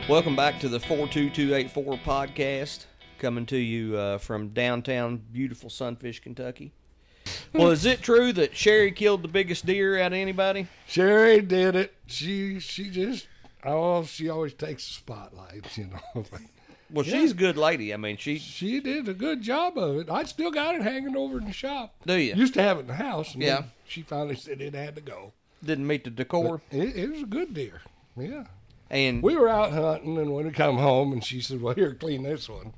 Welcome back to the 42284 podcast, coming to you from downtown beautiful Sunfish, Kentucky. Well, is it true that Sherry killed the biggest deer out of anybody? Sherry did it. She always takes the spotlight, you know. Well, she's a good lady. I mean, She did a good job of it. I still got it hanging over in the shop. Do you? Used to have it in the house. And Yeah. then she finally said it had to go. Didn't meet the decor. It was a good deer. Yeah. And We were out hunting, and when we come home, and she said, "Well, here, clean this one."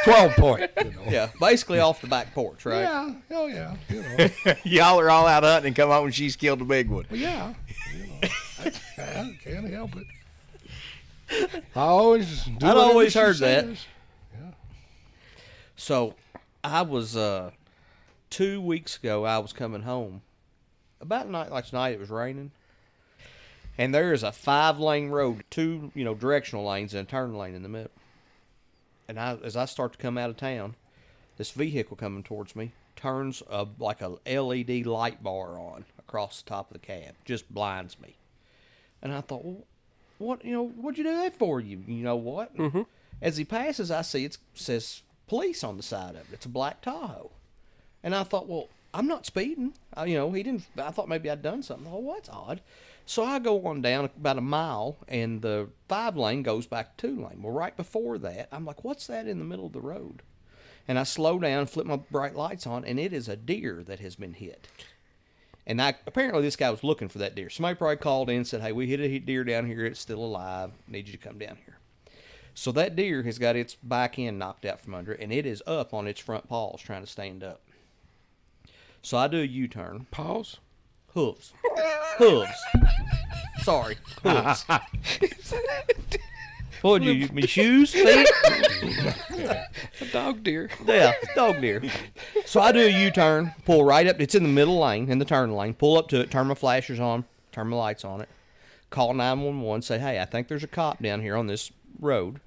12 point, you know. yeah, basically off the back porch, right? Yeah, oh yeah, you know. Y'all are all out hunting and come home and she's killed the big one. Well, yeah, you know, I can't help it. I always do. I'd always whatever heard she that. says. Yeah. So I was 2 weeks ago. I was coming home about night like tonight. It was raining, and there is a 5-lane road, two directional lanes and a turn lane in the middle. And as I start to come out of town, this vehicle coming towards me turns like a LED light bar on across the top of the cab, just blinds me. And I thought, well, what'd you do that for? You know what? Mm-hmm. As he passes, I see it says police on the side of it. It's a black Tahoe. And I thought, well, I'm not speeding. He didn't. I thought maybe I'd done something. Oh, well, that's odd. So I go on down about a mile, and the 5-lane goes back to 2-lane. Well, right before that, I'm like, what's that in the middle of the road? And I slow down, flip my bright lights on, and it is a deer that has been hit. And apparently this guy was looking for that deer. Somebody probably called in and said, hey, we hit a deer down here. It's still alive. Need you to come down here. So that deer has got its back end knocked out from under it, and it is up on its front paws trying to stand up. So I do a U-turn. Pause. Hooves. Sorry, hooves. What do you mean, shoes, feet? A dog deer. Yeah, dog deer. So I do a U-turn, pull right up. It's in the middle lane, in the turn lane. Pull up to it, turn my flashers on, turn my lights on it. Call 911, say, hey, I think there's a cop down here on this road,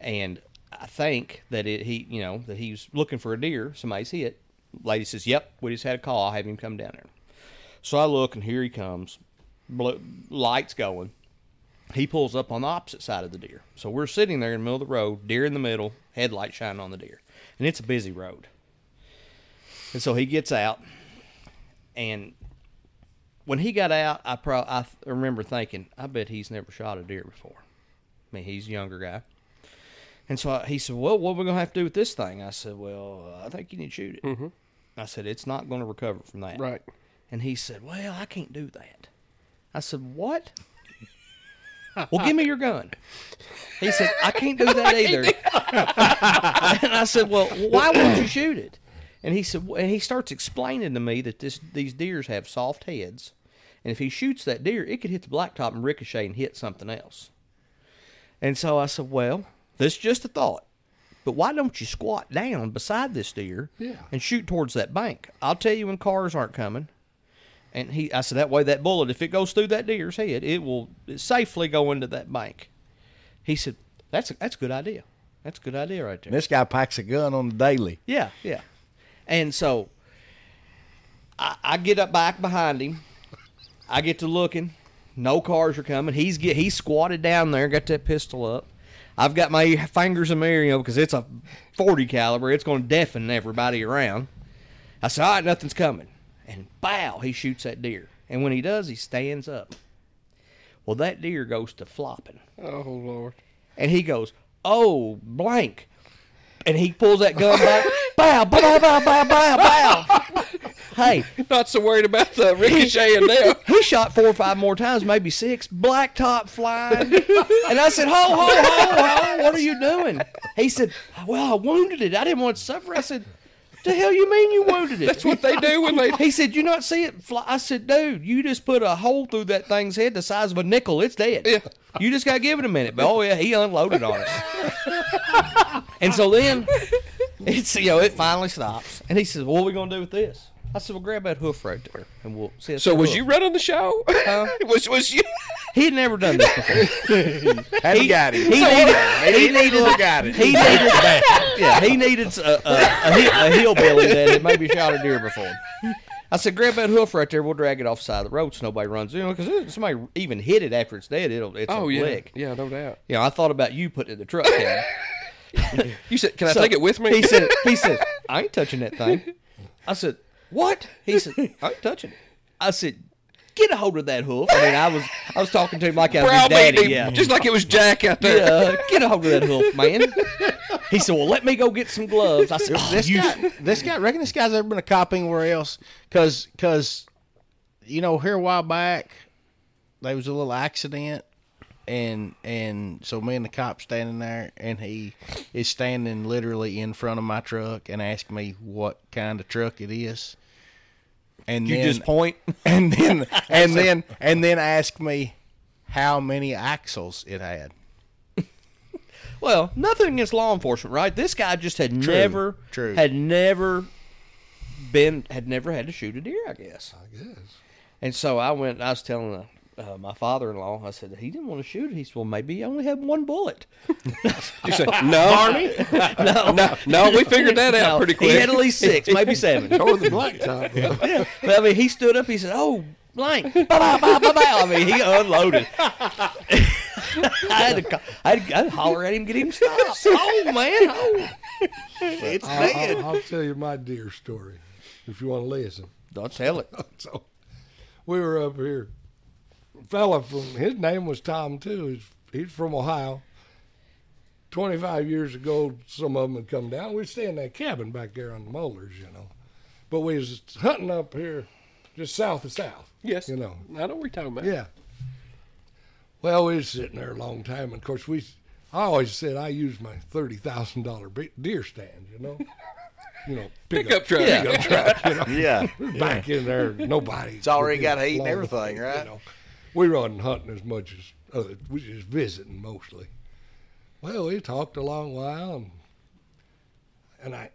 and I think that that he's looking for a deer. Somebody's hit. Lady says, yep, we just had a call. I'll have him come down there. So I look, and here he comes. Lights going. He pulls up on the opposite side of the deer. So we're sitting there in the middle of the road, deer in the middle, headlight shining on the deer. And it's a busy road. And so he gets out, and when he got out, I remember thinking, I bet he's never shot a deer before. I mean, he's a younger guy. And so he said, well, what are we going to have to do with this thing? I said, well, I think you need to shoot it. Mm-hmm. I said, it's not going to recover from that. Right. And he said, well, I can't do that. I said, what? Well, give me your gun. He said, I can't do that either. And I said, well, why won't you shoot it? And he said, and he starts explaining to me that these deers have soft heads, and if he shoots that deer, it could hit the blacktop and ricochet and hit something else. And so I said, well, this is just a thought, but why don't you squat down beside this deer and shoot towards that bank? I'll tell you when cars aren't coming. And I said, that way that bullet, if it goes through that deer's head, it will safely go into that bank. He said, that's a good idea. That's a good idea right there. This guy packs a gun on the daily. Yeah. And so I get up back behind him. I get to looking. No cars are coming. He's squatted down there, got that pistol up. I've got my fingers in my ear, because it's a 40 caliber. It's going to deafen everybody around. I said, all right, nothing's coming. And bow, he shoots that deer. And when he does, he stands up. Well, that deer goes to flopping. Oh, Lord. And he goes, oh, blank. And he pulls that gun back. Bow, bow, bow, bow, bow, bow. Hey. Not so worried about the ricocheting now. He shot 4 or 5 more times, maybe 6. Black top flying. And I said, ho, what are you doing? He said, well, I wounded it. I didn't want it to suffer. I said, the hell you mean you wounded it? That's what they do when they... He said, you not see it fly? I said, dude, you just put a hole through that thing's head the size of a nickel. It's dead. Yeah. You just got to give it a minute. But, oh, yeah, he unloaded on it. And so then, it finally stops. And he says, well, what are we going to do with this? I said, well, grab that hoof right there, and we'll see. So was you running the show? Was you? He had never done this before. He got it. He needed a hillbilly that had maybe shot a deer before. I said, grab that hoof right there. We'll drag it off the side of the road so nobody runs in. Because if somebody even hit it after it's dead, it's a lick. Yeah, no doubt. You know, I thought about you putting it in the truck cab. You said, can I take it with me? He said, I ain't touching that thing. I said, what? He said, I ain't touching it. I said, get a hold of that hoof. I mean, I was talking to him like I was his daddy. Yeah. Just like it was Jack out there. Yeah, get a hold of that hoof, man. He said, well, let me go get some gloves. I said, reckon this guy's ever been a cop anywhere else? Because, you know, here a while back, there was a little accident, and so me and the cop standing there, and he is standing literally in front of my truck and asking me what kind of truck it is. And you then, just point? and then ask me how many axles it had. Well, nothing against law enforcement, right? This guy just had never had to shoot a deer, I guess. And so I was telling my father-in-law, I said, he didn't want to shoot it. He said, well, maybe he only had one bullet. You said, no, Barney? No, we figured that out pretty quick. He had at least 6, maybe 7. Or the blacktop. Yeah. But, I mean, he stood up, he said, oh, blank, bye-bye, bye-bye. I mean, he unloaded. I had to holler at him, get him stopped. Oh, man. Oh. It's bad. I'll tell you my deer story if you want to listen. Don't tell it. So we were up here. A fella his name was Tom, too. He's from Ohio. 25 years ago, some of them had come down. We'd stay in that cabin back there on the Molders, you know. But we was hunting up here just south of South. Yes. You know. I know what you're talking about. Yeah. Well, we was sitting there a long time. And, of course, I always said I used my $30,000 deer stand, you know. You know, pickup truck. Pickup truck, you know. Yeah. Back in there, nobody. It's already got heat and everything, right? You know. We wasn't hunting as much as we was just visiting mostly. Well, we talked a long while, and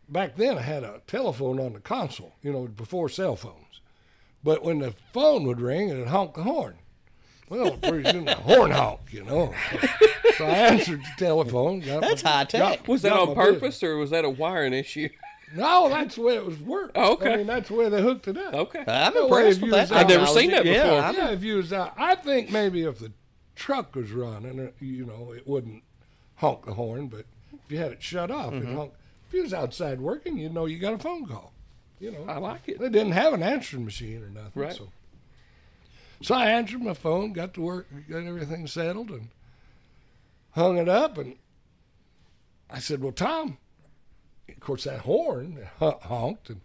back then I had a telephone on the console, you know, before cell phones. But when the phone would ring, it'd honk the horn. Well, pretty soon the horn honk, you know. So I answered the telephone. That's high tech. Was that on purpose or was that a wiring issue? No, that's the way it was worked. Oh, okay. I mean, that's the way they hooked it up. Okay. I'm impressed with that. I've never seen that before. Yeah, if you was out, I think maybe if the truck was running, you know, it wouldn't honk the horn, but if you had it shut off, it'd honk. If you was outside working, you'd know you got a phone call. You know, I like it. They didn't have an answering machine or nothing. Right. So I answered my phone, got to work, got everything settled, and hung it up. And I said, well, Tom, of course, that horn honked, and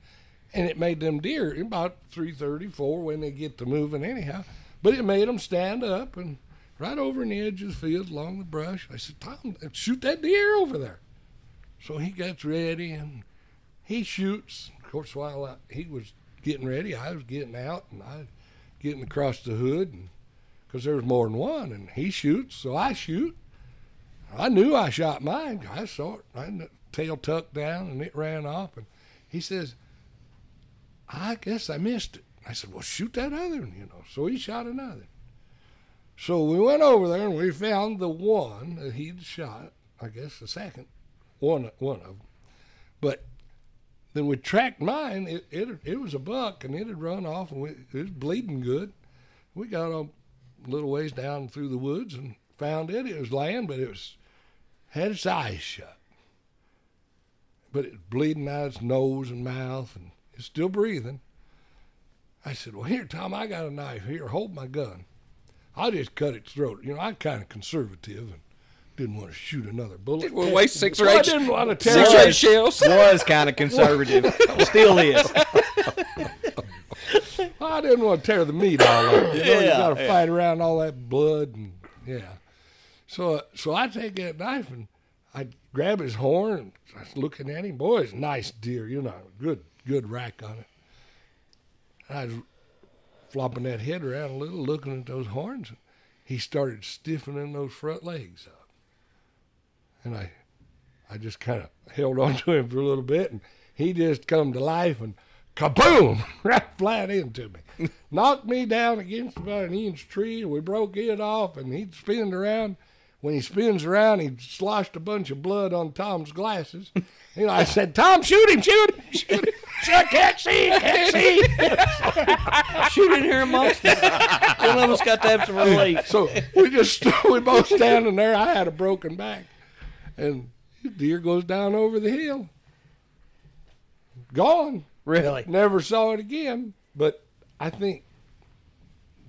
it made them deer about 3:30, 4 when they get to moving anyhow. But it made them stand up and right over in the edge of the field along the brush. I said, Tom, shoot that deer over there. So he gets ready, and he shoots. Of course, while he was getting ready, I was getting out, and I was getting across the hood, because there was more than one, and he shoots, so I shoot. I knew I shot mine. I saw it. I had the tail tucked down, and it ran off, and he says, I guess I missed it. I said, well, shoot that other one, you know. So he shot another. So we went over there, and we found the one that he'd shot, I guess the second, one of them. But then we tracked mine. It was a buck, and it had run off, and it was bleeding good. We got a little ways down through the woods and found it. It was laying, but had its eyes shut. But it was bleeding out its nose and mouth, and it's still breathing. I said, well, here, Tom, I got a knife. Here, hold my gun. I just cut its throat. You know, I'm kind of conservative and didn't want to shoot another bullet. Didn't want to waste 6 or I 8 didn't want to tear shells. Was kind of conservative. Still is. I didn't want to tear the meat all up. You know, you got to fight around all that blood, and So I take that knife and I grab his horn and I was looking at him. Boy, it's a nice deer, you know, good rack on it. I was flopping that head around a little, looking at those horns, and he started stiffening those front legs up. And I just kind of held on to him for a little bit, and he just come to life and kaboom, right flat into me. Knocked me down against about an inch tree, and we broke it off, and he spinned around. when he spins around, he sloshed a bunch of blood on Tom's glasses. You know, I said, Tom, shoot him, shoot him, shoot him. I can't see, can't see. Shoot in here amongst us. One of us got to have some relief. So we both standing there. I had a broken back. And the deer goes down over the hill. Gone. Really? Never saw it again. But I think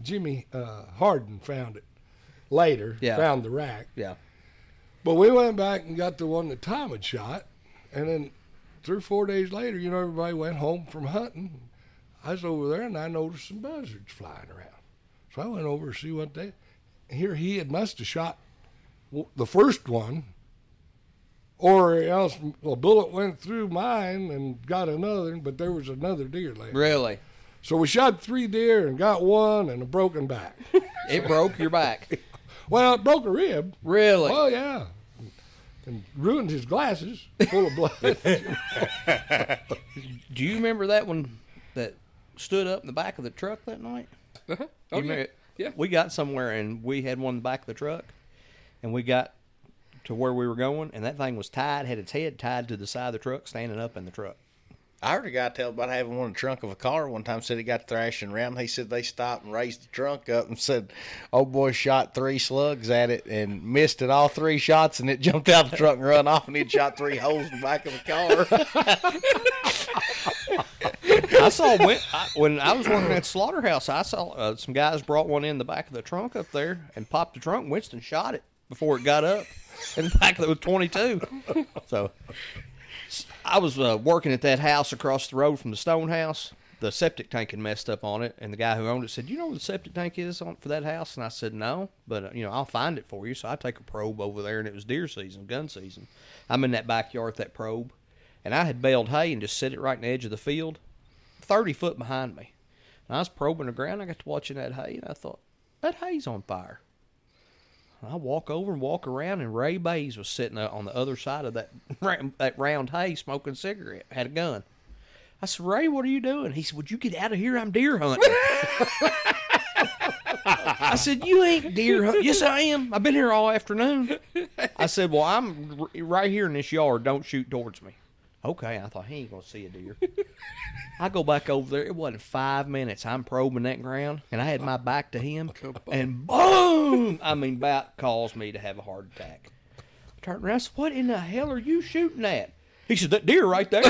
Jimmy Harden found it later. Yeah. Found the rack. Yeah. But we went back and got the one that Tom had shot. And then 3 or 4 days later, you know, everybody went home from hunting. I was over there and I noticed some buzzards flying around. So I went over to see what they. Here he must have shot the first one, or else a bullet went through mine and got another, but there was another deer there. Really? So we shot 3 deer and got one and a broken back. It broke your back. Well, it broke a rib. Really? Oh, yeah. And ruined his glasses full of blood. Do you remember that one that stood up in the back of the truck that night? Uh-huh. You Oh, yeah. remember it? Yeah. We got somewhere and we had one in the back of the truck, and we got to where we were going, and that thing was tied, had its head tied to the side of the truck, standing up in the truck. I heard a guy tell about having one in the trunk of a car one time. Said he got thrashing around. He said they stopped and raised the trunk up and said, "Old boy shot 3 slugs at it and missed it all 3 shots, and it jumped out the truck and run off, and he'd shot 3 holes in the back of the car." I saw when I was working at the slaughterhouse, I saw some guys brought one in the back of the trunk up there and popped the trunk. Winston shot it before it got up in the back of the 22. So I was working at that house across the road from the Stone House. The septic tank had messed up on it, and the guy who owned it said, "You know where the septic tank is for that house?" And I said, "No, but I'll find it for you." So I take a probe over there, and it was deer season, gun season. I'm in that backyard with that probe, and I had baled hay and just set it right in the edge of the field, 30 foot behind me. And I was probing the ground. I got to watching that hay, and I thought, that hay's on fire. I walk over and walk around, and Ray Bays was sitting on the other side of that round hay smoking a cigarette, had a gun. I said, "Ray, what are you doing?" He said, "Would you get out of here? I'm deer hunting." I said, "You ain't deer hunting." "Yes, I am. I've been here all afternoon." I said, "Well, I'm right here in this yard. Don't shoot towards me." Okay, I thought, he ain't going to see a deer. I go back over there. It wasn't 5 minutes. I'm probing that ground, and I had my back to him, and boom! I mean, about caused me to have a heart attack. I turned around and said, "What in the hell are you shooting at?" He said, "That deer right there."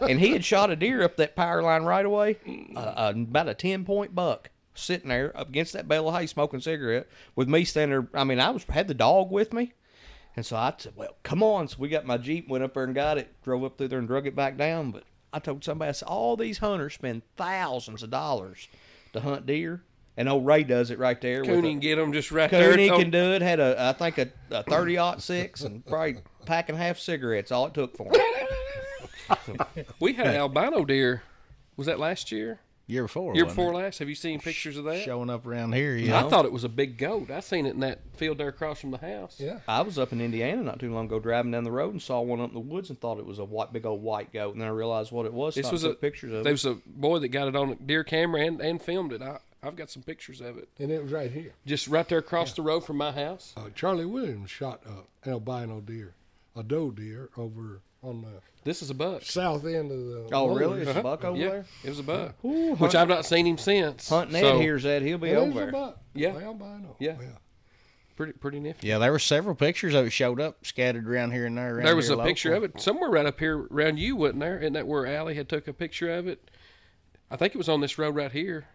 And he had shot a deer up that power line right away, about a 10-point buck, sitting there up against that bale of hay smoking a cigarette with me standing there. I mean, had the dog with me. And so I said, "Well, come on." So we got my Jeep, went up there and got it, drove up through there and drug it back down. But I told somebody, I said, all these hunters spend thousands of dollars to hunt deer. And old Ray does it right there. Cooney can get them just right there. Cooney can do it. Had I think a 30-06 and probably pack and half cigarettes. All it took for him. We had an albino deer. Was that last year? Year before. Year wasn't before it? last. Have you seen pictures of that? Showing up around here. I thought it was a big goat. I seen it in that field there across from the house. Yeah. I was up in Indiana not too long ago driving down the road and saw one up in the woods and thought it was a big old white goat. And then I realized what it was. This Stopped was and took pictures of There it. was a boy that got it on a deer camera and filmed it. I've got some pictures of it. And it was right here. Just right there across the road from my house. Charlie Williams shot an albino deer, a doe deer, over on the This is a buck. south end of the. Oh, Lower. really? It's a buck over Yeah, there? it was a buck. Ooh, Which I've not seen him since. Hunting Ed so, hears that. He'll be It is over a there. buck. Yeah. Albino. Yeah. Pretty nifty. Yeah, there were several pictures of it showed up scattered around here and there. Around There was here a picture local. of it somewhere right up here around you, wasn't there? Isn't that where Allie had took a picture of it? I think it was on this road right here.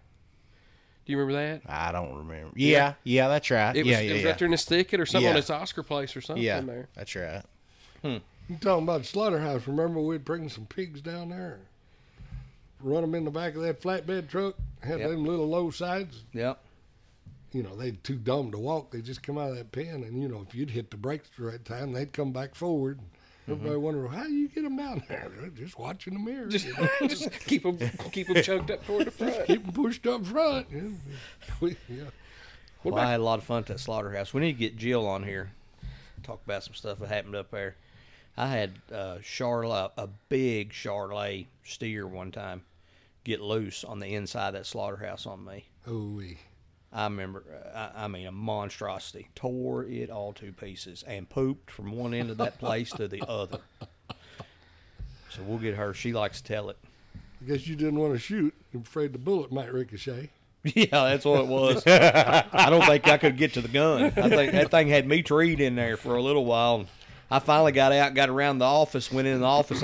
Do you remember that? I don't remember. Yeah, that's right. It was, it was right there in this thicket or something Yeah. on this Oscar place or something Yeah, there. that's right. You talking about the slaughterhouse? Remember we'd bring some pigs down there, run them in the back of that flatbed truck, had Yep. them little low sides. Yep. You know, they're too dumb to walk. They just come out of that pen, and if you'd hit the brakes at the right time, they'd come back forward. Everybody wondered, how do you get them down there? Just watching the mirror. Just keep them choked up toward the front. Keep them pushed up front. Yeah. Well, I had a lot of fun at that slaughterhouse. We need to get Jill on here. Talk about some stuff that happened up there. I had a big Charolais steer one time get loose on the inside of that slaughterhouse on me. Oh, I remember, I mean, a monstrosity. Tore it all to pieces and pooped from one end of that place to the other. So we'll get her. She likes to tell it. I guess you didn't want to shoot. You're afraid the bullet might ricochet. Yeah, that's what it was. I don't think I could get to the gun. I think that thing had me treed in there for a little while. I finally got out, got around the office, went in the office.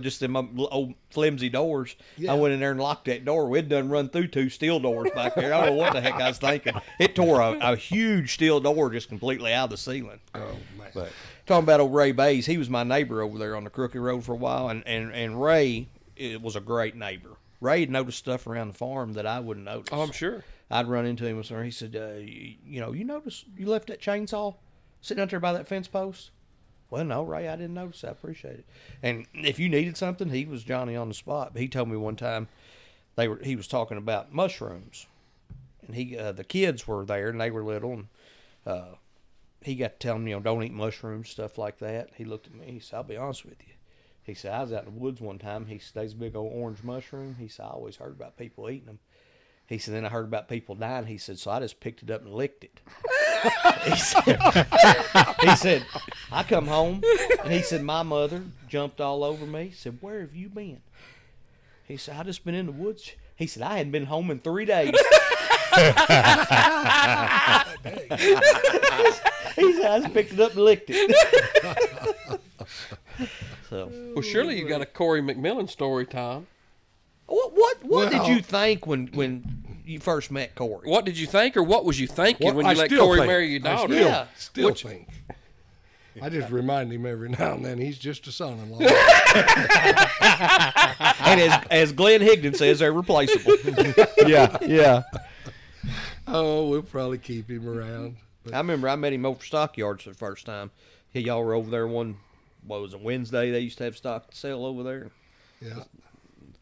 Just in my old flimsy doors. Yeah. I went in there and locked that door. We'd done run through 2 steel doors back there. I don't know what the heck I was thinking. It tore a huge steel door just completely out of the ceiling. Oh, man. But talking about old Ray Bays, he was my neighbor over there on the Crooked Road for a while, and Ray was a great neighbor. Ray had noticed stuff around the farm that I wouldn't notice. Oh, I'm sure. I'd run into him and he said, you notice you left that chainsaw sitting out there by that fence post? Well, no, Ray, I didn't notice. I appreciate it. And if you needed something, he was Johnny on the spot. But he told me one time he was talking about mushrooms, and the kids were there and they were little, and he got to tell them, don't eat mushrooms, stuff like that. He looked at me. He said, I'll be honest with you. He said, I was out in the woods one time. He said, there's a big old orange mushroom. He said, I always heard about people eating them. He said, then I heard about people dying. He said, so I just picked it up and licked it. he said, I come home, and he said, my mother jumped all over me. He said, where have you been? He said, I just been in the woods. He said, I hadn't been home in 3 days. He said, I just picked it up and licked it. So, Well, surely you got a Corey McMillan story, Tom. what did you think when you first met Corey? What did you think, or what was you thinking Well, when you I let still Corey think- marry your I daughter? Yeah. Still think. I just remind him every now and then he's just a son-in-law. And as Glenn Higdon says, they're replaceable. Yeah. Oh, we'll probably keep him around. But I remember I met him over Stockyards for the first time. Y'all were over there Wednesday? They used to have stock to sell over there. yeah.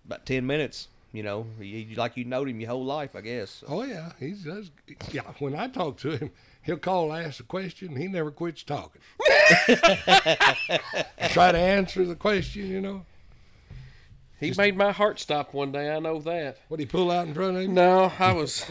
About 10 minutes. Like you knowed him your whole life, I guess. Oh, yeah. He does. Yeah. When I talk to him, he'll call and ask a question. He never quits talking. Try to answer the question, He made my heart stop one day. I know that. What he pull out in front of him? No, I was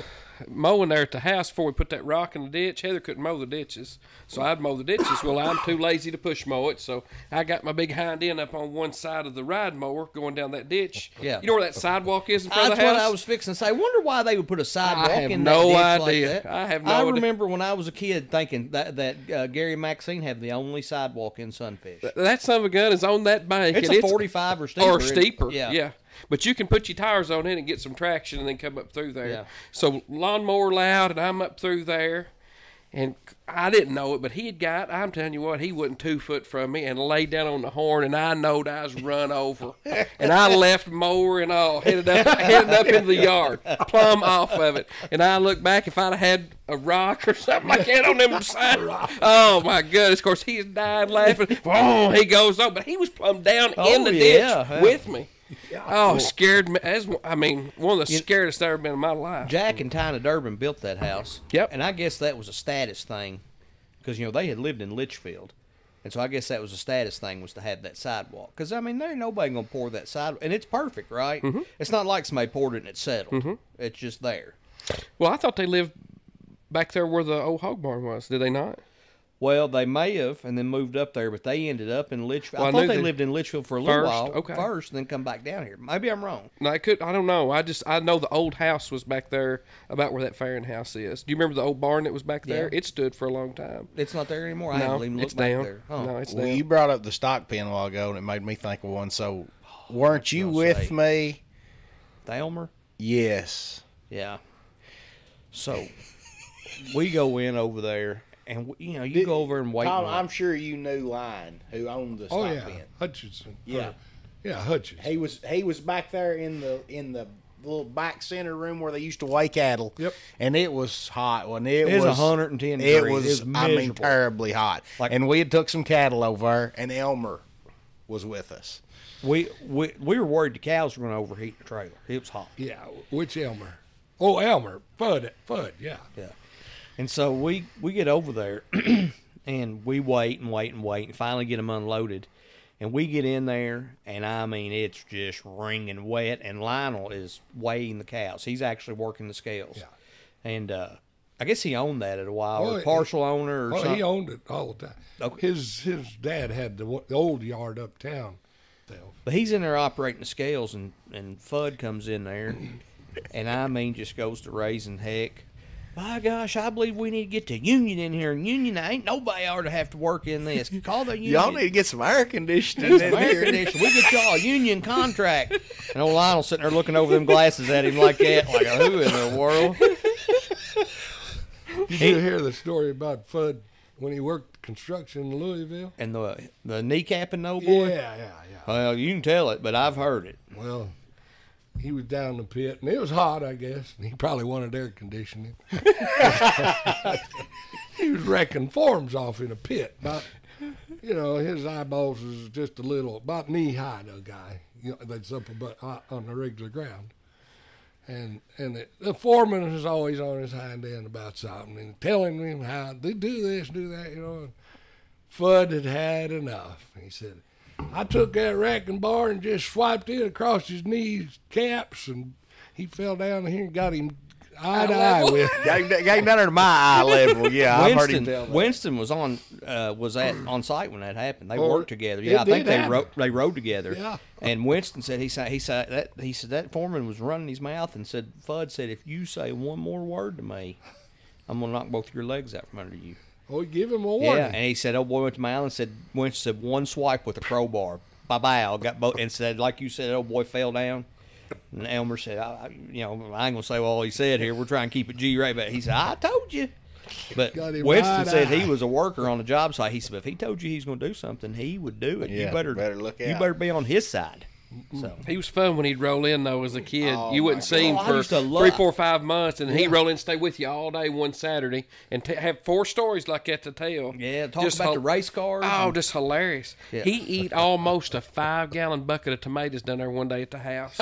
mowing there at the house before we put that rock in the ditch. Heather couldn't mow the ditches, so I'd mow the ditches. Well, I'm too lazy to push mow it, so I got my big hind end up on one side of the ride mower going down that ditch. Yeah. You know where that sidewalk is in front That's of the what house? I was fixing to say. I wonder why they would put a sidewalk I have in no that ditch idea. like that. I have no I idea. remember when I was a kid thinking that Gary Maxine had the only sidewalk in Sunfish. That son of a gun is on that bank. It's and a 45 or steeper. Or steeper. Yeah. Yeah. But you can put your tires on it and get some traction and then come up through there. Yeah. So lawnmower loud, and I'm up through there. And I didn't know it, but I'm telling you what, he wasn't 2 foot from me and laid down on the horn, and I knowed I was run over. And I left mower and all, headed up into the yard, plumb off of it. And I look back, if I'd have had a rock or something like that on them side, oh my goodness, of course, he died laughing. Oh, he goes on, but he was plumb down in the yeah. ditch with me. Oh, scared me. One of the scariest I've ever been in my life. Jack and Tina Durbin built that house. Yep. And I guess that was a status thing because, they had lived in Litchfield. And so I guess that was a status thing was to have that sidewalk. Because, there ain't nobody going to pour that sidewalk. And it's perfect, right? Mm-hmm. It's not like somebody poured it and it's settled. Mm-hmm. It's just there. Well, I thought they lived back there where the old hog barn was. Did they not? Well, they may have and then moved up there, but they ended up in Litchfield. Well, I thought they lived in Litchfield for a little while Okay. first and then come back down here. Maybe I'm wrong. No, I don't know. I know the old house was back there about where that Farron house is. Do you remember the old barn that was back there? Yeah. It stood for a long time. It's not there anymore. I No, haven't even it's looked back down. there. Huh. No, it's Well, down. you brought up the stock pen a while ago, and it made me think of one. So, weren't you with me? Thelmer? Yes. Yeah. So we go in over there, and you go over and wait. Tom, and I'm sure you knew Line, who owned the stock Oh, yeah. pen. Hutchinson. Yeah. Yeah, Hutchinson. He was back there in the little back center room where they used to weigh cattle. Yep. And it was hot. When it It was was 110 It degrees. was, It was miserable. terribly hot. And we had took some cattle over there, and Elmer was with us. We were worried the cows were going to overheat the trailer. It was hot. Yeah, which Elmer? Oh, Elmer. Fudd, yeah. Yeah. And so we get over there, and we wait and finally get them unloaded. And we get in there, and it's just wringing wet, and Lionel is weighing the cows. He's actually working the scales. Yeah. And I guess he owned that at a while, Well, or partial owner, or Well, something. he owned it all the time. Okay. His dad had the old yard uptown. But he's in there operating the scales, and Fudd comes in there, and I mean just goes to raising heck. By gosh, I believe we need to get the union in here. And union, ain't nobody ought to have to work in this. Call the union. Y'all need to get some air conditioning in Air here. conditioning. We get y'all a union contract. And old Lionel sitting there looking over them glasses at him like that, like, who in the world? Did you hear the story about Fudd when he worked construction in Louisville? And the kneecapping old boy? Yeah. Well, you can tell it, but I've heard it. Well, he was down in the pit, and it was hot, I guess, and he probably wanted air conditioning. He was wrecking forms off in a pit. About, his eyeballs was just a little, about knee high, the guy. That's up on the regular ground. And the foreman was always on his hind end about something and telling him how they do this, do that, And Fudd had had enough. He said, I took that racking bar and just swiped it across his knees caps, and he fell down here and got him eye to eye with. Got him down there to my eye level. Yeah, I've heard him Winston, tell that. Winston was on site when that happened. They Or worked together. it Yeah, I think did happen. they rode together. Yeah. And Winston said he said that foreman was running his mouth and said Fudd said, if you say one more word to me, I'm gonna knock both your legs out from under you. Oh, give him a warning. Yeah, and he said, old boy went to my island and said, Winston said, one swipe with a crowbar. Bye-bye. I got both, and said, like you said, old boy fell down. And Elmer said, I ain't going to say all he said here. We're trying to keep it G-right. But he said, I told you. But Got him Winston right said eye. he was a worker on the job site. He said, if he told you he's going to do something, he would do it. Yeah, you better look You out. better be on his side. So He was fun when he'd roll in, though, as a kid. Oh, You wouldn't my see him God. I for used to 3, 4, 5 months, and he'd roll in and stay with you all day one Saturday and have 4 stories like that to tell. yeah, talk Just about ho- the race cars. Oh, and- just hilarious. Yeah. He eat almost a 5-gallon bucket of tomatoes down there one day at the house.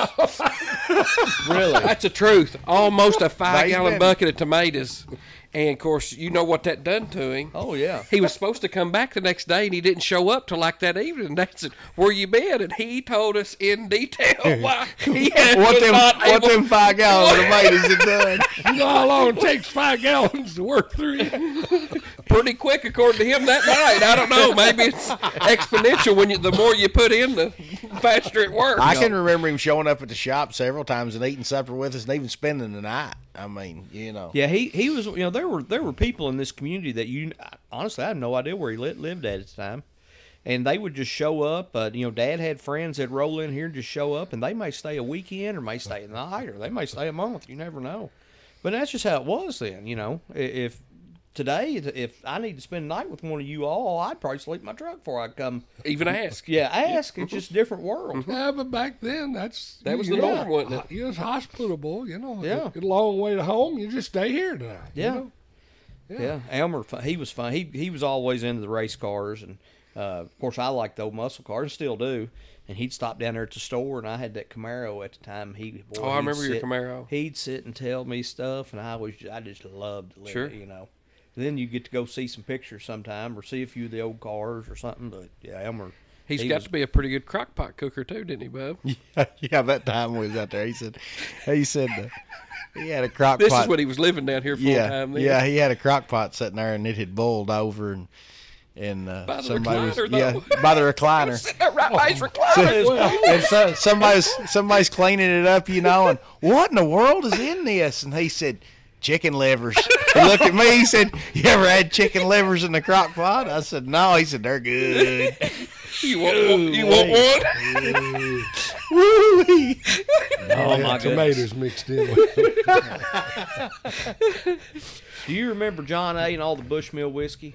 really. That's the truth. Almost a 5-gallon been- bucket of tomatoes. And, of course, you know what that done to him. Oh yeah. He was supposed to come back the next day, and he didn't show up till like that evening. They said, "Where you been?" And he told us in detail why he What was not what able. them 5 gallons of tomatoes have done? You know how long it takes 5 gallons to work through it? Pretty quick, according to him that night. I don't know. Maybe it's exponential. The more you put in, the faster it works. I can remember him showing up at the shop several times and eating supper with us and even spending the night. I mean, Yeah, he was. There were people in this community that honestly I had no idea where he lived at the time, and they would just show up. Dad had friends that roll in here and just show up, and they may stay a weekend or may stay a night or they may stay a month. You never know, but that's just how it was then. If today, if I need to spend a night with one of you all, I'd probably sleep in my truck before I come. even ask. Yeah, ask. It's just a different world. Yeah, but back then, That was the norm, wasn't it? You was hospitable, Yeah. Get a long way to home, you just stay here tonight. Yeah. Yeah, Elmer, he was fun. He was always into the race cars, and of course I liked the old muscle cars, and still do. And he'd stop down there at the store, and I had that Camaro at the time. I he'd remember your sit- Camaro. He'd sit and tell me stuff, and I just loved to live Sure. it, Then you get to go see some pictures sometime, or see a few of the old cars or something. But yeah, Elmer, He's he got was- to be a pretty good crock pot cooker too, didn't he, Bub? yeah, that time we was out there. He said he had a crock This pot. is what he was living down here full time. Then. Yeah, he had a crock pot sitting there and it had boiled over and By the somebody was recliner, by the recliner. Sitting there right by his recliner. And somebody's cleaning it up, and what in the world is in this? And he said, chicken livers. He looked at me, he said, you ever had chicken livers in the crock pot? I said, no. He said, they're good. You want one? Woo-wee. Oh Yeah, my tomatoes mixed in with it. Do you remember John A. and all the Bushmill whiskey?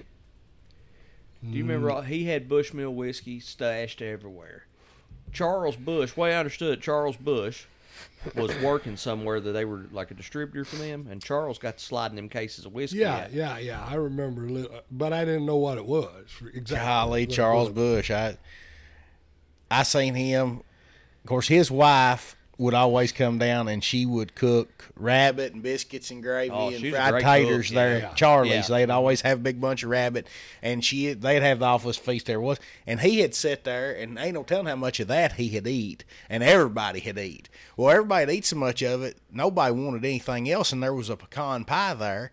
Do you remember he had Bushmill whiskey stashed everywhere? Charles Bush, way I understood, Charles Bush was working somewhere that they were like a distributor for them, and Charles got to sliding them cases of whiskey. Yeah, out. yeah. I remember a little, but I didn't know what it was. Exactly. Golly, what it Charles was. Bush. I seen him. Of course, his wife would always come down and she would cook rabbit and biscuits and gravy Oh, and she's a fried great taters cook, there yeah. at Charlie's. Yeah. They'd always have a big bunch of rabbit, and they'd have the office feast there was. And he had sat there, and ain't no telling how much of that he had eat, and everybody had eat. Well, everybody had eat so much of it, nobody wanted anything else, and there was a pecan pie there.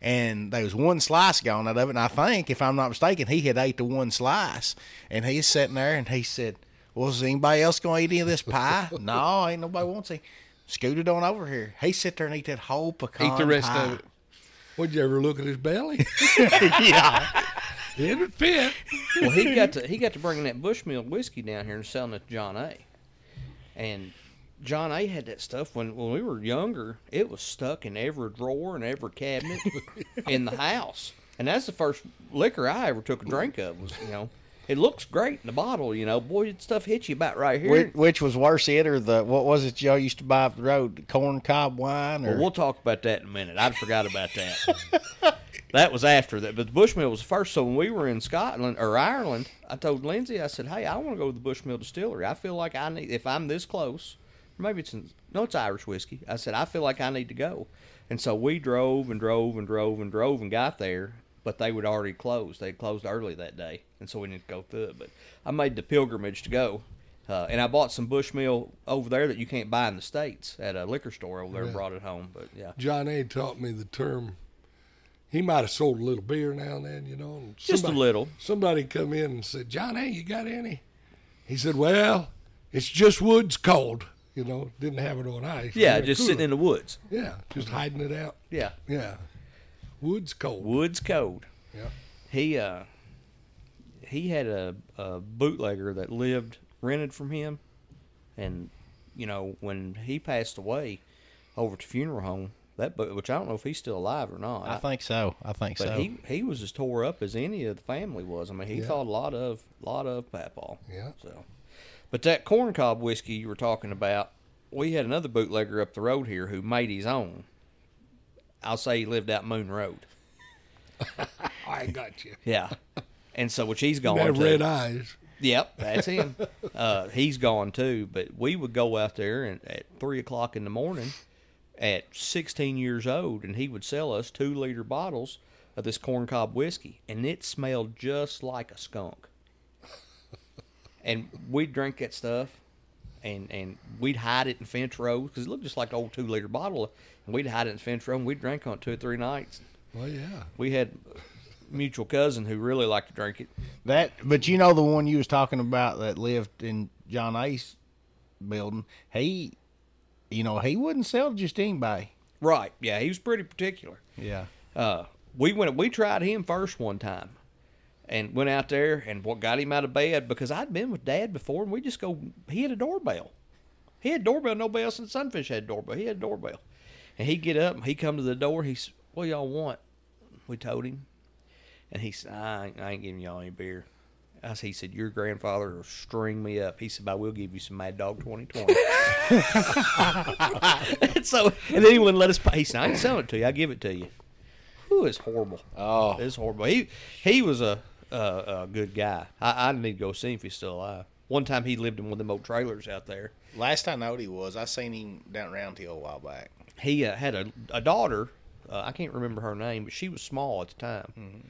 and there was one slice gone out of it. And I think, if I'm not mistaken, he had ate the one slice, and he's sitting there, and he said, "Well, is anybody else going to eat any of this pie?" "No, ain't nobody wants it." "Scooted on over here." He sit there and eat that whole pecan Eat the rest pie. of it. Would you ever look at his belly? Yeah. It would fit. Well, he got to bringing that Bushmill whiskey down here and selling it to John A. And John A. had that stuff when we were younger. It was stuck in every drawer and every cabinet in the house. And that's the first liquor I ever took a drink of. Was, it looks great in the bottle. Boy, that stuff hits you about right here. Which was worse, it or what was it y'all used to buy off the road? Corn cob wine? Or? Well, we'll talk about that in a minute. I forgot about that. That was after that. But the Bushmill was first. So when we were in Scotland or Ireland, I told Lindsay, I said, "Hey, I want to go to the Bushmill distillery. I feel like I need, if I'm this close, maybe it's Irish whiskey." I said, "I feel like I need to go." And so we drove and drove and drove and drove and got there, but they would already closed. They closed early that day, and so we didn't go through it. But I made the pilgrimage to go. And I bought some Bushmill over there that you can't buy in the States at a liquor store over there and brought it home. But yeah. John A. taught me the term. He might have sold a little beer now and then, and Just a little. Somebody come in and said, "John A., you got any?" He said, "Well, it's just Woods Cold." Didn't have it on ice. Yeah, just sitting in the woods. Yeah, just hiding it out. Yeah. Yeah. Woods Cold. Woods Cold. Yeah. He had a bootlegger that rented from him, and when he passed away over to funeral home, which I don't know if he's still alive or not. I think so. But he was as tore up as any of the family was. I mean, he thought a lot of Papaw. Yeah. So, but that corncob whiskey you were talking about, we had another bootlegger up the road here who made his own. I'll say he lived out Moon Road. I got you. Yeah. And so, which he's gone Have to. red eyes. Yep, that's him. He's gone too. But we would go out there at 3 o'clock in the morning at 16 years old, and he would sell us 2-liter bottles of this corncob whiskey, and it smelled just like a skunk. And we'd drink that stuff, and we'd hide it in fence rows because it looked just like an old 2-liter bottle, and we'd hide it in fence row, and we'd drink on it 2 or 3 nights. Well, yeah. We had a mutual cousin who really liked to drink it. But the one you was talking about that lived in John A.'s building, he wouldn't sell to just anybody. Right, yeah, he was pretty particular. Yeah. We tried him first one time, and went out there and got him out of bed because I'd been with Dad before, and we just go. He had a doorbell. He had a doorbell. Nobody else in Sunfish had a doorbell. He had a doorbell, and he'd get up and he'd come to the door. He said, "What y'all want?" We told him, and he said, "I ain't giving y'all any beer." He said, "Your grandfather will string me up." He said, "I will give you some Mad Dog 2020." and then he wouldn't let us pay. He said, "I ain't selling it to you. I'll give it to you." Whew, it's horrible. Oh, it's horrible. He was a good guy. I need to go see him if he's still alive. One time he lived in one of them old trailers out there. last I knowed he was. I seen him down at Round Hill a while back. He had a daughter. I can't remember her name, but she was small at the time. Mm-hmm.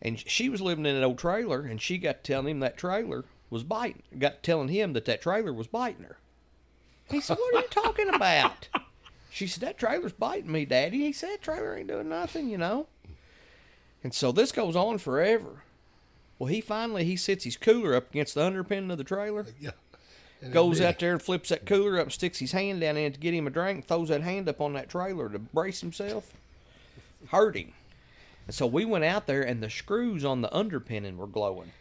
And she was living in an old trailer, and she got to telling him that trailer was biting. Got to telling him that trailer was biting her. He said, "What are you talking about?" She said, "That trailer's biting me, Daddy." He said, "Trailer ain't doing nothing, you know." And so this goes on forever. Well, he sits his cooler up against the underpinning of the trailer. Yeah. And Goes out there and flips that cooler up, sticks his hand down in to get him a drink, throws that hand up on that trailer to brace himself. Hurt him. And so we went out there, and the screws on the underpinning were glowing.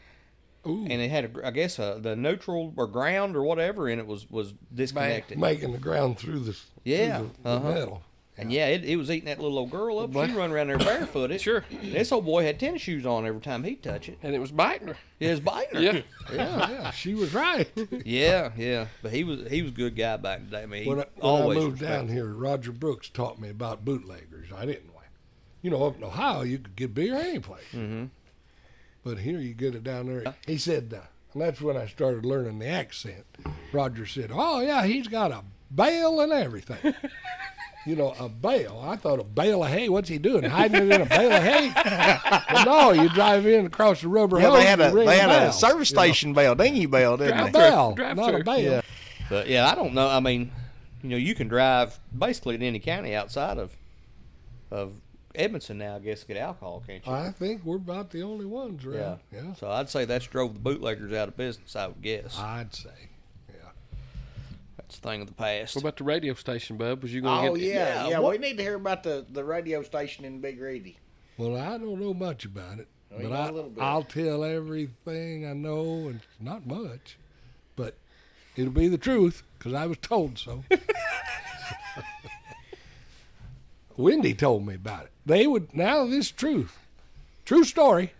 Ooh. And it had, the neutral or ground or whatever in it was disconnected. Making the ground through the metal. And it was eating that little old girl up. She run around there barefooted. Sure. And this old boy had tennis shoes on every time he'd touch it. And it was biting her. It was biting her. Yeah. Yeah, she was right. Yeah. But he was a good guy back in the day. I mean, When I moved down here, Roger Brooks taught me about bootleggers. I didn't like. Up in Ohio, you could get beer anyplace. Mm-hmm. But here you get it down there. He said, and that's when I started learning the accent. Roger said, "Oh, yeah, he's got a bale and everything." A bale. I thought a bale of hay. What's he doing? Hiding it in a bale of hay? But no, you drive in across the rubber hose. They had a a service station bell, dinghy bell, didn't A they? bell, Drive not a through. bale. Yeah. But yeah, I don't know. I mean, you can drive basically in any county outside of Edmondson now, I guess, get alcohol, can't you? I think we're about the only ones around. Yeah. So I'd say that's drove the bootleggers out of business, I would guess. I'd say. Yeah. That's a thing of the past. What about the radio station, Bub? Was you going to Oh get yeah. what- We need to hear about the radio station in Big Reedy. Well, I don't know much about it, Well, you but know a little bit. I'll tell everything I know, and it's not much, but it'll be the truth because I was told so. Wendy told me about it. They would, now this is true story.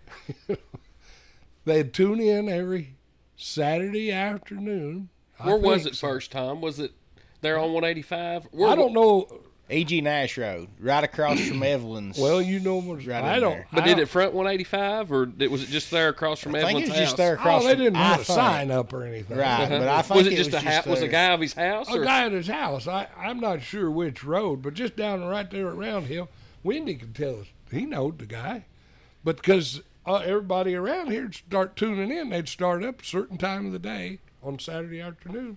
They'd tune in every Saturday afternoon. Where was think it so. first, Tom? Was it there on 185? I don't know. E.G. Nash Road, right across from Evelyn's. Well, you know, what- Right I in don't. there. But I did don't- it front 185, or was it just there across from I think Evelyn's it was house? just there across. Oh, they didn't from, have I a think. sign up or anything. Right, but I think Was it it just was a house? Was a there. guy of his house? A Or? guy at his house. I'm not sure which road, but just down right there at Round Hill. Wendy could tell us. He knowed the guy. But because everybody around here would start tuning in, they'd start up a certain time of the day on Saturday afternoon.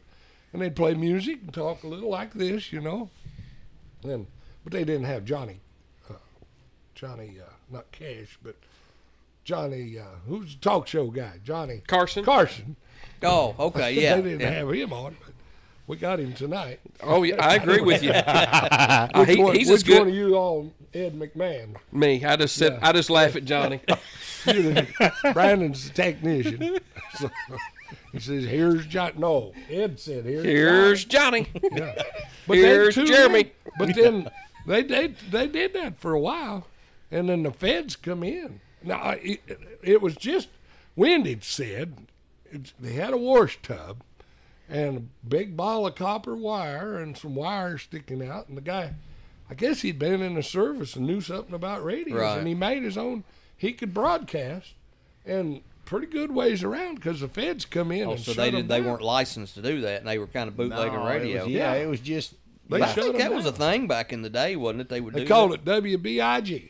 And they'd play music and talk a little like this, you know. But they didn't have Johnny, not Cash, but Johnny, who's the talk show guy? Johnny Carson? Carson. Oh, okay, yeah. They didn't yeah. have him on, but we got him tonight. Oh, yeah, I agree with you. He's as Which one good. of you all, Ed McMahon? Me, I just said, Yeah. I just laugh at Johnny. Brandon's the technician. So, he says, "Here's John." No, Ed said, Here's Johnny. Yeah. But they Here's tuned Jeremy. in. But then they did that for a while, and then the feds come in. Now it was just Wendy said they had a wash tub and a big ball of copper wire and some wires sticking out, and the guy, I guess he'd been in the service and knew something about radios, Right. and he made his own. He could broadcast, and pretty good ways around because the feds come in Oh, and so shut them they down. weren't licensed to do that, and they were kind of bootlegging No, radio. It was, it was just. They I shut think them that was a down. thing back in the day, wasn't it? They would They do called that. it WBIG.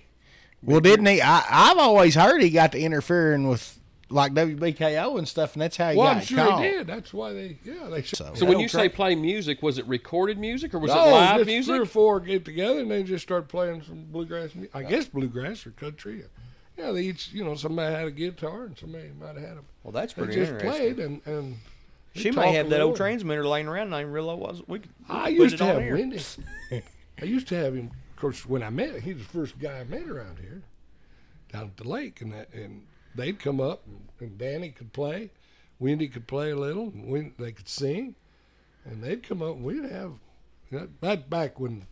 Well, didn't he? I've always heard he got to interfering with like WBKO and stuff, and that's how he Well, got I'm sure caught. he did. That's why they So when you say play music, was it recorded music or was no, it live just music? 3 or 4 get together and they just start playing some bluegrass music. I guess bluegrass or country. Yeah, they each, somebody had a guitar and somebody might have had a. Well, that's They pretty just interesting. played and She talk may have a that old little. transmitter laying around, and I didn't realize we could I put used it to on have here. Wendy. I used to have him. Of course, when I met him, he was the first guy I met around here, down at the lake, and they'd come up, and Danny could play, Wendy could play a little, and they could sing, and they'd come up, and we'd have. That back when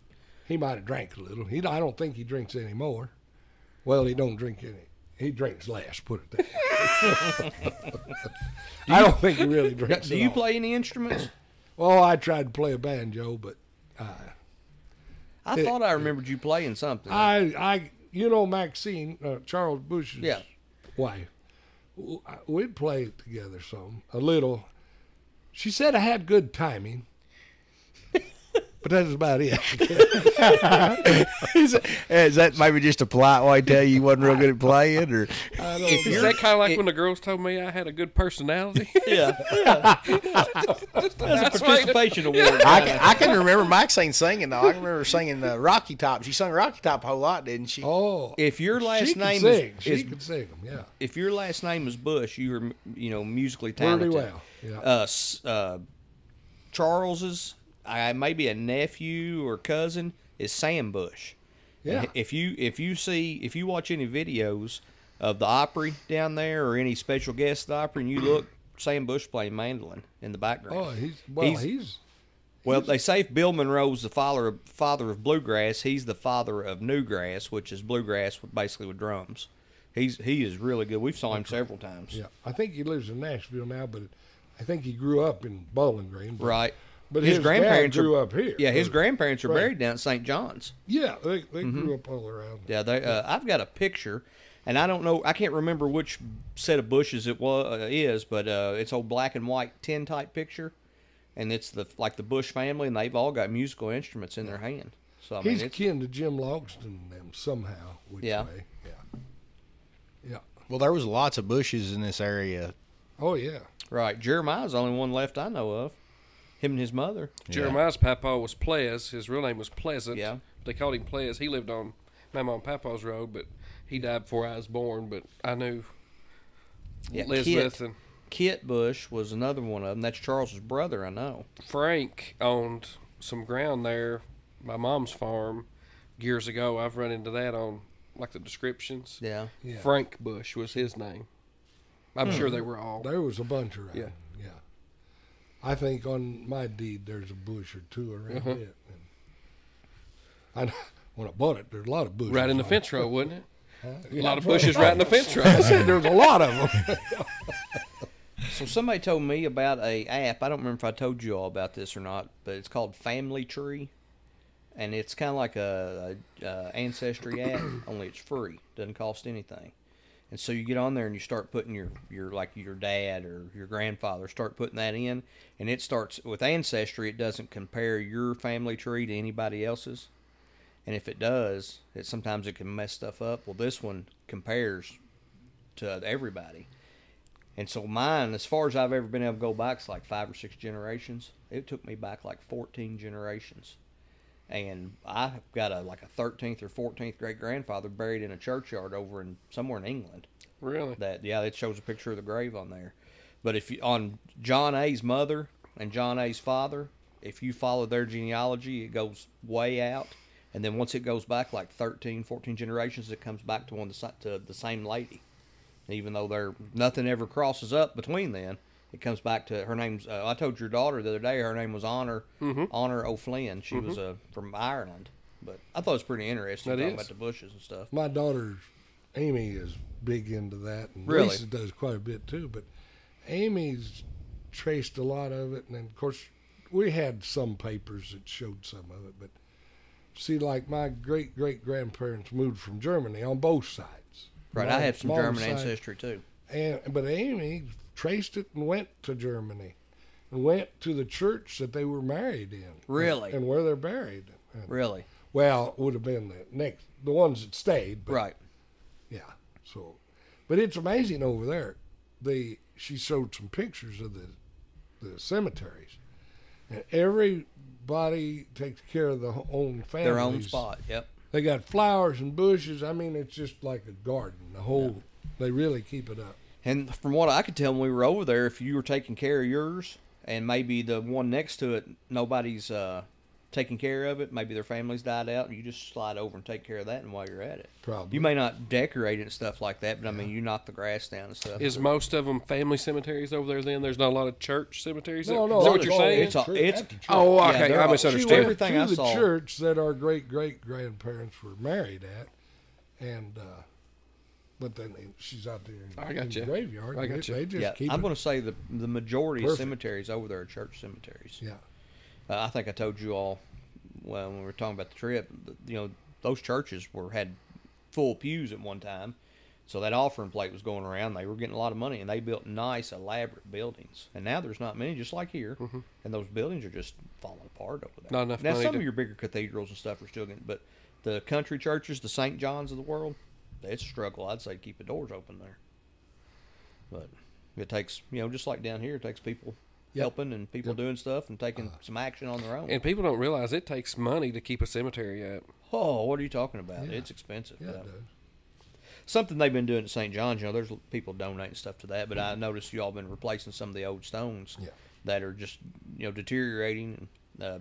he might have drank a little. I don't think he drinks anymore. Well, he don't drink any. He drinks less. Put it that way. I don't think he really drinks. Do at you all. play any instruments? Well, I tried to play a banjo, but. I thought I remembered you playing something. Maxine, Charles Bush's Yeah. wife, we'd play together a little. She said I had good timing, but that's about it. Is that maybe just a polite way to tell you wasn't real good at playing, or I don't Is know. that kind of like when the girls told me I had a good personality? yeah, that's a participation award. I can remember Maxine singing though. I can remember singing Rocky Top. She sung Rocky Top a whole lot, didn't she? Oh, If your she last could name sing. is She could sing them, yeah. if your last name is Bush, you are musically Pretty talented. well, yeah. Charles's maybe a nephew or cousin is Sam Bush. Yeah. If you watch any videos of the Opry down there or any special guest at the Opry, and you look, Sam Bush playing mandolin in the background. Oh, he's Well, they say if Bill Monroe's the father of bluegrass, he's the father of newgrass, which is bluegrass basically with drums. He is really good. We've saw him several times. yeah. I think he lives in Nashville now, but I think he grew up in Bowling Green. But, Right. But his his grandparents dad grew are, up here. Yeah, his Or- grandparents are right. buried down at St. John's. Yeah, they grew up all around. Yeah, they. I've got a picture, and I don't know. I can't remember which set of bushes it is, but it's old black and white tin type picture, and it's the Bush family, and they've all got musical instruments in their hand. So I mean, He's it's, kin to Jim Logston and them somehow. Which Yeah. way? Yeah. Yeah. Well, there was lots of bushes in this area. Oh yeah. right. Jeremiah's the only one left I know of. Him and his mother. Jeremiah's papa was Ples. His real name was Pleasant. Yeah. They called him Ples. He lived on Mama and Papa's road, but he died before I was born. But I knew Yeah, Elizabeth and Kit Bush was another one of them. That's Charles's brother, I know. Frank owned some ground there, my mom's farm, years ago. I've run into that on like the descriptions. Yeah. Yeah. Frank Bush was his name. I'm sure they were all. There was a bunch around. Yeah. Yeah. I think on my deed there's a bush or two around it. And when I bought it, there's a lot of bushes. Right in the on fence row, wasn't it? Yeah, A lot of that's bushes right in the fence row. I said there's a lot of them. So somebody told me about a app. I don't remember if I told you all about this or not, but it's called Family Tree, and it's kind of like a ancestry app, only it's free, doesn't cost anything. And so you get on there and you start putting your like your dad or your grandfather, start putting that in, and it starts with Ancestry. It doesn't compare your family tree to anybody else's, and if it does, sometimes it can mess stuff up. Well, this one compares to everybody. And so mine, as far as I've ever been able to go back, it's like 5 or 6 generations. It took me back like 14 generations. And I got a 13th or 14th great grandfather buried in a churchyard over in somewhere in England. Really? It shows a picture of the grave on there. But if you on John A.'s mother and John A.'s father, if you follow their genealogy, it goes way out. And then once it goes back like 13, 14 generations, it comes back to the same lady. Even though nothing ever crosses up between them, it comes back to her name's. I told your daughter the other day her name was Honor O'Flynn. She was from Ireland, but I thought it was pretty interesting talking about the bushes and stuff. My daughter, Amy, is big into that, and Really? Lisa does quite a bit too. But Amy's traced a lot of it, and then, of course, we had some papers that showed some of it. But see, like my great grandparents moved from Germany on both sides. Right, I have some German ancestry too. But Amy traced it and went to Germany, and went to the church that they were married in. Really? And where they're buried. And, Really? well, it would have been the ones that stayed. But, Right. Yeah. So, but it's amazing over there. She showed some pictures of the cemeteries, and everybody takes care of their own families. Their own spot. Yep. They got flowers and bushes. I mean, it's just like a garden. They really keep it up. And from what I could tell when we were over there, if you were taking care of yours, and maybe the one next to it, nobody's taking care of it, maybe their family's died out, you just slide over and take care of that, and while you're at it. Probably. You may not decorate it and stuff like that, but I mean, you knock the grass down and stuff. Is most of them family cemeteries over there then? There's not a lot of church cemeteries? No, Is that what you're saying? It's at the church. Oh, Yeah, okay. they're I all- misunderstood. She went Everything to I the saw. church that our great grandparents were married at, and but then she's out there I in got the you. graveyard. I got you. They just Yeah, keep I'm it. going to say the majority of Perfect. cemeteries over there are church cemeteries. Yeah. I think I told you all when we were talking about the trip. Those churches had full pews at one time, so that offering plate was going around. They were getting a lot of money, and they built nice, elaborate buildings. And now there's not many, just like here, and those buildings are just falling apart over there. Not enough Now money some to- of your bigger cathedrals and stuff are still getting, but the country churches, the St. John's of the world, it's a struggle. I'd say to keep the doors open there. But it takes, just like down here, it takes people helping and people doing stuff and taking some action on their own. And people don't realize it takes money to keep a cemetery up. Oh, what are you talking about? Yeah. It's expensive. Yeah, it does. Something they've been doing at St. John's, there's people donating stuff to that, but I noticed you all been replacing some of the old stones Yeah. that are just, deteriorating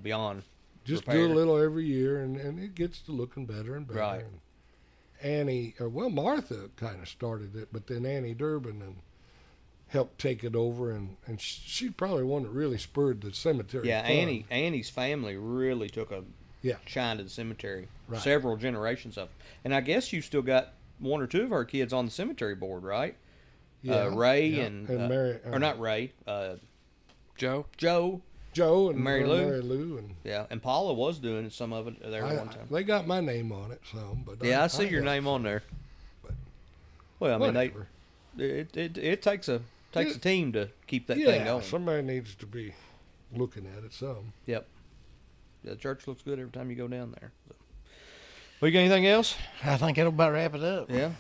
beyond Just repair. do a little every year, and it gets to looking better and better. Right. And Martha kind of started it, but then Annie Durbin helped take it over, and she probably one that really spurred the cemetery. Yeah, fund. Annie's family really took a Yeah. shine to the cemetery. Right. Several generations of them. And I guess you still got one or two of her kids on the cemetery board, right? Yeah, Ray yeah. and Mary, or not Ray, Joe? Joe. Joe and Mary Lou. and Yeah, and Paula was doing some of it there at one time. they got my name on it, but Yeah, I see your helped name on there. But Well, I mean, whatever. it takes a team to keep that thing Yeah, going. somebody needs to be looking at it some. Yep. The church looks good every time you go down there. So. Well, you got anything else? I think it'll about wrap it up. Yeah.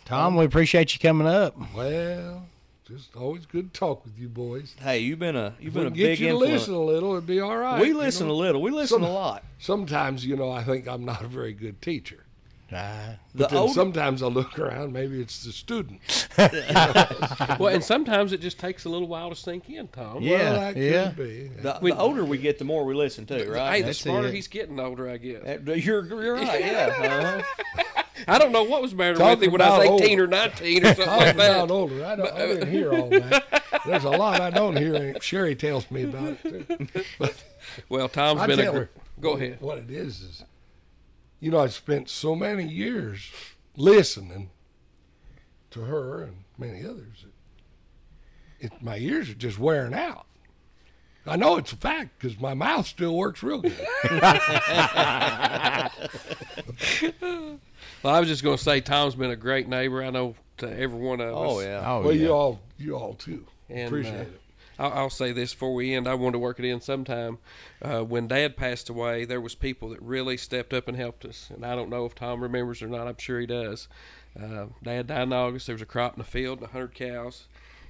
Tom, we appreciate you coming up. Well, just always good to talk with you boys. Hey, you've been a If we can big get you to influence. listen a little, it'd be all right. We listen a little. We listen Some- a lot. Sometimes, I think I'm not a very good teacher. Ah, The But then older, sometimes I look around, maybe it's the student. Well, and sometimes it just takes a little while to sink in, Tom. Yeah. Well, that yeah. could be. the older we get, the more we listen to, Hey, right? the That's smarter it. he's getting older, I guess. You're right. Yeah. I don't know what was the matter with Talking him when I was about 18 or 19 or something Talking like that. about older, I didn't hear all that. There's a lot I don't hear. And Sherry tells me about it too. But Well, Tom's I been tell a. her, Go ahead. What it is, I spent so many years listening to her and many others. My ears are just wearing out. I know it's a fact because my mouth still works real good. Well, I was just going to say Tom's been a great neighbor. I know to every one of us. Oh yeah. Oh, Well, yeah. you all too. And, Appreciate it. I'll say this before we end. I wanted to work it in sometime. When Dad passed away, there was people that really stepped up and helped us. And I don't know if Tom remembers or not. I'm sure he does. Dad died in August. There was a crop in the field, 100 cows.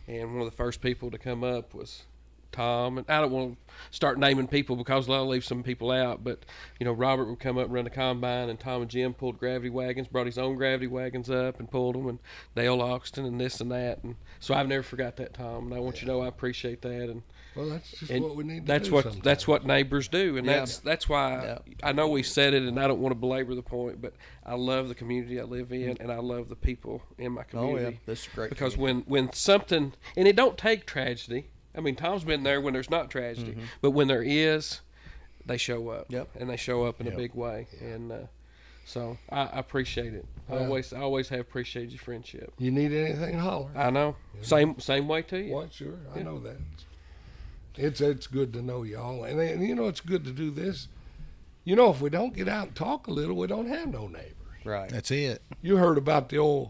And one of the first people to come up was Tom. And I don't want to start naming people because I'll leave some people out. But, Robert would come up and run the combine, and Tom and Jim pulled gravity wagons, brought his own gravity wagons up and pulled them, and Dale Oxton and this and that. And so I've never forgot that, Tom. And I want you to know I appreciate that. And Well, that's just and what we need to that's do what sometimes. that's what neighbors do, and Yeah. that's why Yeah. I know we said it, and I don't want to belabor the point, but I love the community I live in, and I love the people in my Oh yeah. community. This is great. Because when something, and it don't take tragedy. I mean, Tom's been there when there's not tragedy, but when there is, they show up. Yep. And they show up in Yep. a big way, and so I appreciate it. I always have appreciated your friendship. You need anything, holler. I know. Same way to you. Well, sure, I know that. It's good to know y'all, and it's good to do this. If we don't get out and talk a little, we don't have no neighbors. Right. That's it. You heard about the old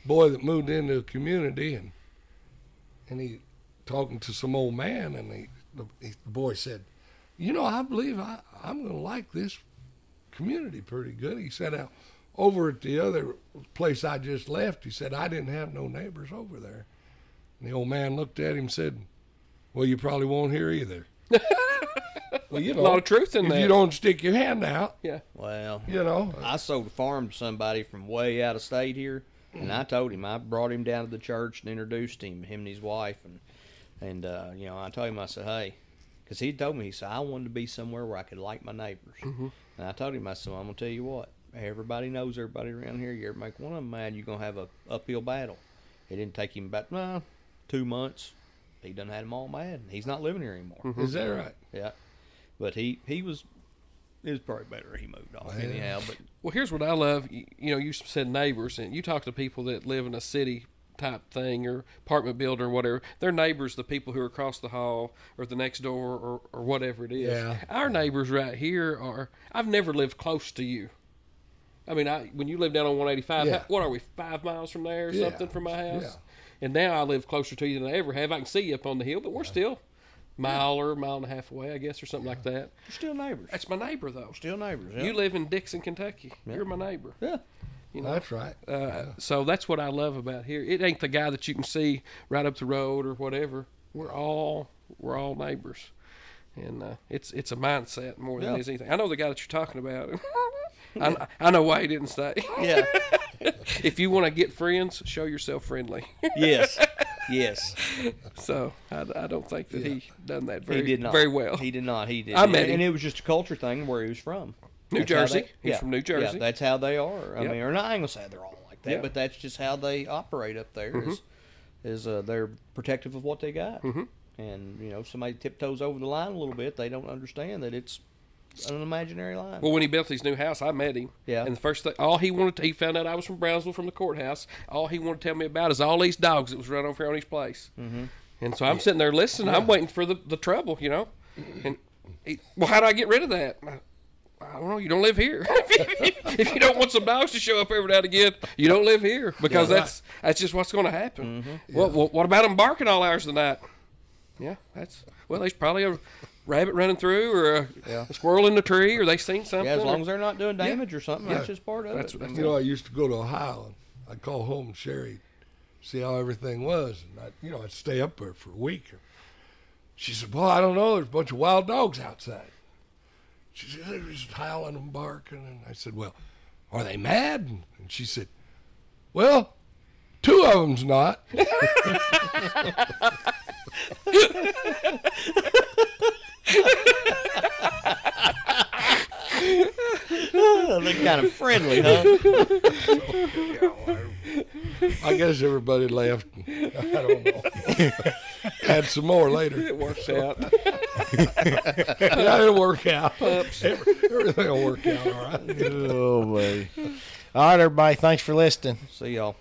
boy that moved into a community, and he talking to some old man, and the boy said, I believe I'm going to like this community pretty good. He said, over at the other place I just left, he said, I didn't have no neighbors over there. And the old man looked at him and said, well, you probably won't hear either. Well, A lot of truth in if that. you don't stick your hand out, Yeah. Well, uh, I sold a farm to somebody from way out of state here, and I told him, I brought him down to the church and introduced him and his wife, and I told him, I said, hey, because he told me, he said, I wanted to be somewhere where I could like my neighbors. And I told him, I said, well, I'm going to tell you what, everybody knows everybody around here. You ever make one of them mad, you're going to have a uphill battle. It didn't take him about 2 months. He done had them all mad. He's not living here anymore. is that right? Yeah. But it was probably better he moved off Yeah. anyhow. But Well, here's what I love. You said neighbors, and you talk to people that live in a city type thing or apartment building or whatever. Their neighbors, the people who are across the hall or the next door or whatever it is. Yeah. Our neighbors right here are. I've never lived close to you. I mean, when you live down on 185, Yeah. what are we, 5 miles from there or Yeah. something from my house? Yeah. And now I live closer to you than I ever have. I can see you up on the hill, but we're still mile or mile and a half away, I guess, or something like that. we're still neighbors. That's my neighbor, though. Still neighbors. Yeah. You live in Dixon, Kentucky. Yeah. You're my neighbor. Yeah. That's right. So that's what I love about here. It ain't the guy that you can see right up the road or whatever. We're all neighbors, and it's a mindset more than Yeah. it is anything. I know the guy that you're talking about. I know why he didn't stay. Yeah. If you want to get friends, show yourself friendly. Yes. Yes. So I don't think that he done that He did not. very well. He did not. He did. I met him. And it was just a culture thing where he was from. New That's how Jersey. they- He's from New Jersey. Yeah, that's how they are. I Yep. mean, or not, I ain't gonna say they're all like that, Yeah. but that's just how they operate up there. Is they're protective of what they got. And somebody tiptoes over the line a little bit, they don't understand that it's an imaginary line. Well, when he built his new house, I met him. Yeah. And the first thing, he found out I was from Brownsville from the courthouse. All he wanted to tell me about is all these dogs that was running over here on his place. And so I'm sitting there listening. I'm waiting for the trouble, And well, how do I get rid of that? I don't know. You don't live here. If you don't want some dogs to show up every now and again, you don't live here because that's just what's going to happen. What about them barking all hours of the night? Yeah, there's probably a rabbit running through or a squirrel in the tree, or they seen something. Yeah, as long or- as they're not doing damage or something, that's just part of That's- it. that's- I used to go to Ohio, and I'd call home and Sherry, see how everything was, and I'd stay up there for a week. She said, "Well, I don't know. There's a bunch of wild dogs outside." She said, "They're just howling and barking," and I said, "Well, are they mad? And she said, well, 2 of them's not. They're kind of friendly, huh? I guess everybody left. I don't know. Had some more later. It works out. Yeah, it'll work out. Everything will work out all right. Oh, man. All right, everybody. Thanks for listening. See y'all.